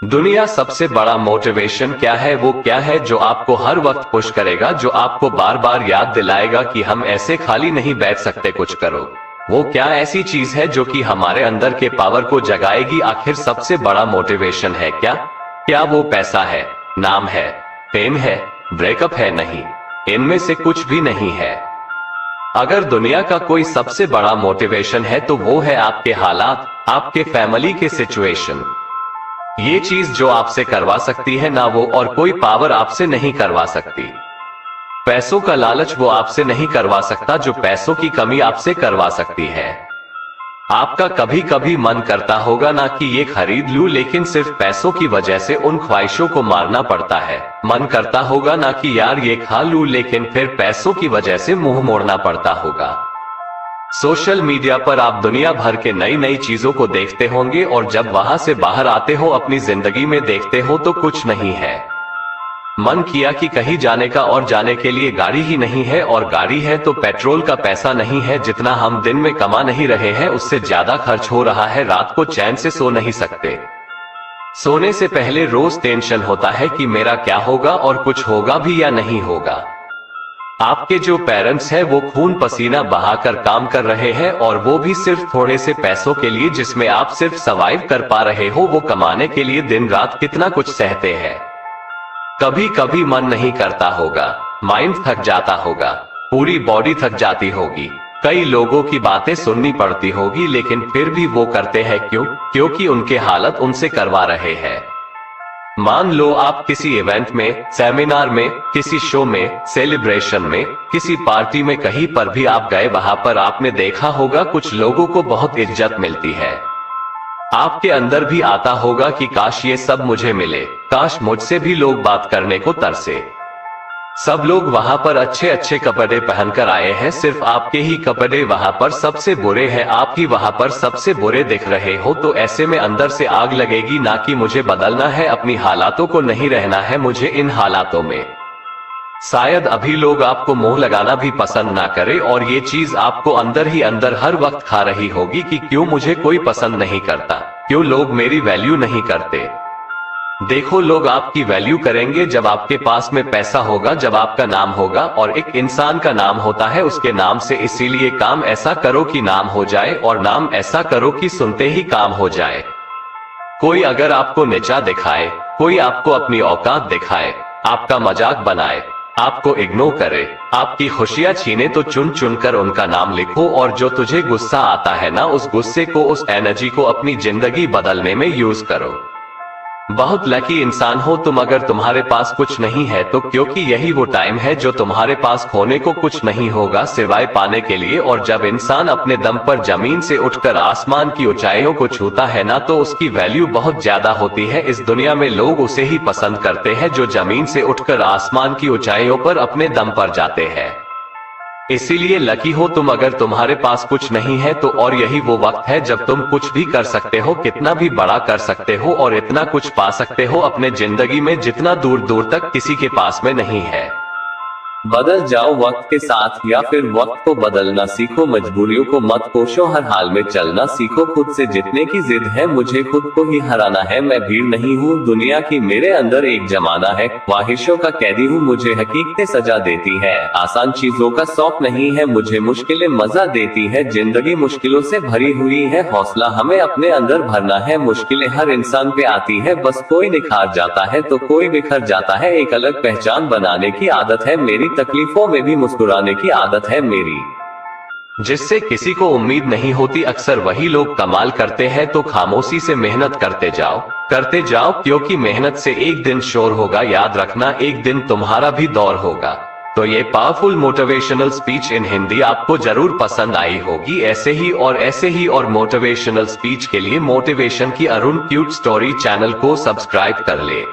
दुनिया सबसे बड़ा मोटिवेशन क्या है? वो क्या है जो आपको हर वक्त पुश करेगा, जो आपको बार बार याद दिलाएगा कि हम ऐसे खाली नहीं बैठ सकते, कुछ करो। वो क्या ऐसी चीज है जो कि हमारे अंदर के पावर को जगाएगी? आखिर सबसे बड़ा मोटिवेशन है क्या? क्या वो पैसा है, नाम है, फेम है, ब्रेकअप है? नहीं, इनमें से कुछ भी नहीं है। अगर दुनिया का कोई सबसे बड़ा मोटिवेशन है तो वो है आपके हालात, आपके फैमिली के सिचुएशन। ये चीज जो आपसे करवा सकती है ना, वो और कोई पावर आपसे नहीं करवा सकती। पैसों का लालच वो आपसे नहीं करवा सकता जो पैसों की कमी आपसे करवा सकती है। आपका कभी कभी मन करता होगा ना कि ये खरीद लूं, लेकिन सिर्फ पैसों की वजह से उन ख्वाहिशों को मारना पड़ता है। मन करता होगा ना कि यार ये खा लूं, लेकिन फिर पैसों की वजह से मुंह मोड़ना पड़ता होगा। सोशल मीडिया पर आप दुनिया भर के नई नई चीजों को देखते होंगे और जब वहां से बाहर आते हो, अपनी जिंदगी में देखते हो तो कुछ नहीं है। मन किया कि कहीं जाने का, और जाने के लिए गाड़ी ही नहीं है, और गाड़ी है तो पेट्रोल का पैसा नहीं है। जितना हम दिन में कमा नहीं रहे हैं उससे ज्यादा खर्च हो रहा है। रात को चैन से सो नहीं सकते। सोने से पहले रोज टेंशन होता है कि मेरा क्या होगा और कुछ होगा भी या नहीं होगा। आपके जो पेरेंट्स हैं वो खून पसीना बहाकर काम कर रहे हैं, और वो भी सिर्फ थोड़े से पैसों के लिए, जिसमें आप सिर्फ सर्वाइव कर पा रहे हो। वो कमाने के लिए दिन रात कितना कुछ सहते हैं। कभी कभी मन नहीं करता होगा, माइंड थक जाता होगा, पूरी बॉडी थक जाती होगी, कई लोगों की बातें सुननी पड़ती होगी, लेकिन फिर भी वो करते हैं। क्यों? क्योंकि उनके हालत उनसे करवा रहे हैं। मान लो आप किसी इवेंट में, सेमिनार में, किसी शो में, सेलिब्रेशन में, किसी पार्टी में, कहीं पर भी आप गए, वहां पर आपने देखा होगा कुछ लोगों को बहुत इज्जत मिलती है। आपके अंदर भी आता होगा कि काश ये सब मुझे मिले, काश मुझसे भी लोग बात करने को तरसे। सब लोग वहां पर अच्छे अच्छे कपड़े पहनकर आए हैं, सिर्फ आपके ही कपड़े वहां पर सबसे बुरे हैं, आप ही वहां पर सबसे बुरे दिख रहे हो। तो ऐसे में अंदर से आग लगेगी ना कि मुझे बदलना है, अपनी हालातों को नहीं रहना है मुझे इन हालातों में। शायद अभी लोग आपको मुंह लगाना भी पसंद ना करे, और ये चीज आपको अंदर ही अंदर हर वक्त खा रही होगी कि क्यों मुझे कोई पसंद नहीं करता, क्यों लोग मेरी वैल्यू नहीं करते। देखो, लोग आपकी वैल्यू करेंगे जब आपके पास में पैसा होगा, जब आपका नाम होगा, और एक इंसान का नाम होता है उसके नाम से। इसीलिए काम ऐसा करो कि नाम हो जाए, और नाम ऐसा करो कि सुनते ही काम हो जाए। कोई अगर आपको नीचा दिखाए, कोई आपको अपनी औकात दिखाए, आपका मजाक बनाए, आपको इग्नोर करे, आपकी खुशियां छीने, तो चुन चुनकर उनका नाम लिखो, और जो तुझे गुस्सा आता है ना, उस गुस्से को, उस एनर्जी को अपनी जिंदगी बदलने में यूज करो। बहुत लकी इंसान हो तुम अगर तुम्हारे पास कुछ नहीं है तो, क्योंकि यही वो टाइम है जो तुम्हारे पास खोने को कुछ नहीं होगा सिवाय पाने के लिए। और जब इंसान अपने दम पर जमीन से उठकर आसमान की ऊंचाइयों को छूता है ना, तो उसकी वैल्यू बहुत ज्यादा होती है। इस दुनिया में लोग उसे ही पसंद करते हैं जो जमीन से उठकर आसमान की ऊंचाइयों पर अपने दम पर जाते हैं। इसीलिए लकी हो तुम अगर तुम्हारे पास कुछ नहीं है तो, और यही वो वक्त है जब तुम कुछ भी कर सकते हो, कितना भी बड़ा कर सकते हो, और इतना कुछ पा सकते हो अपने जिंदगी में जितना दूर दूर तक किसी के पास में नहीं है। बदल जाओ वक्त के साथ, या फिर वक्त को बदलना सीखो। मजबूरियों को मत कोसो, हर हाल में चलना सीखो। खुद से जीतने की जिद है, मुझे खुद को ही हराना है। मैं भीड़ नहीं हूँ दुनिया की, मेरे अंदर एक जमाना है। ख्वाहिशों का कैदी हूँ, मुझे हकीकतें सजा देती है। आसान चीजों का शौक नहीं है मुझे, मुश्किलें मजा देती है। जिंदगी मुश्किलों से भरी हुई है, हौसला हमें अपने अंदर भरना है। मुश्किलें हर इंसान पे आती है, बस कोई निखार जाता है तो कोई बिखर जाता है। एक अलग पहचान बनाने की आदत है मेरी, तकलीफों में भी मुस्कुराने की आदत है मेरी। जिससे किसी को उम्मीद नहीं होती, अक्सर वही लोग कमाल करते हैं। तो खामोशी से मेहनत करते जाओ, क्योंकि मेहनत से एक दिन शोर होगा। याद रखना, एक दिन तुम्हारा भी दौर होगा। तो ये powerful motivational speech in Hindi आपको जरूर पसंद आई होगी। ऐसे ही और मोटिवेशनल स्पीच के लिए मोटिवेशन की अरुण क्यूट स्टोरी चैनल को सब्सक्राइब कर ले।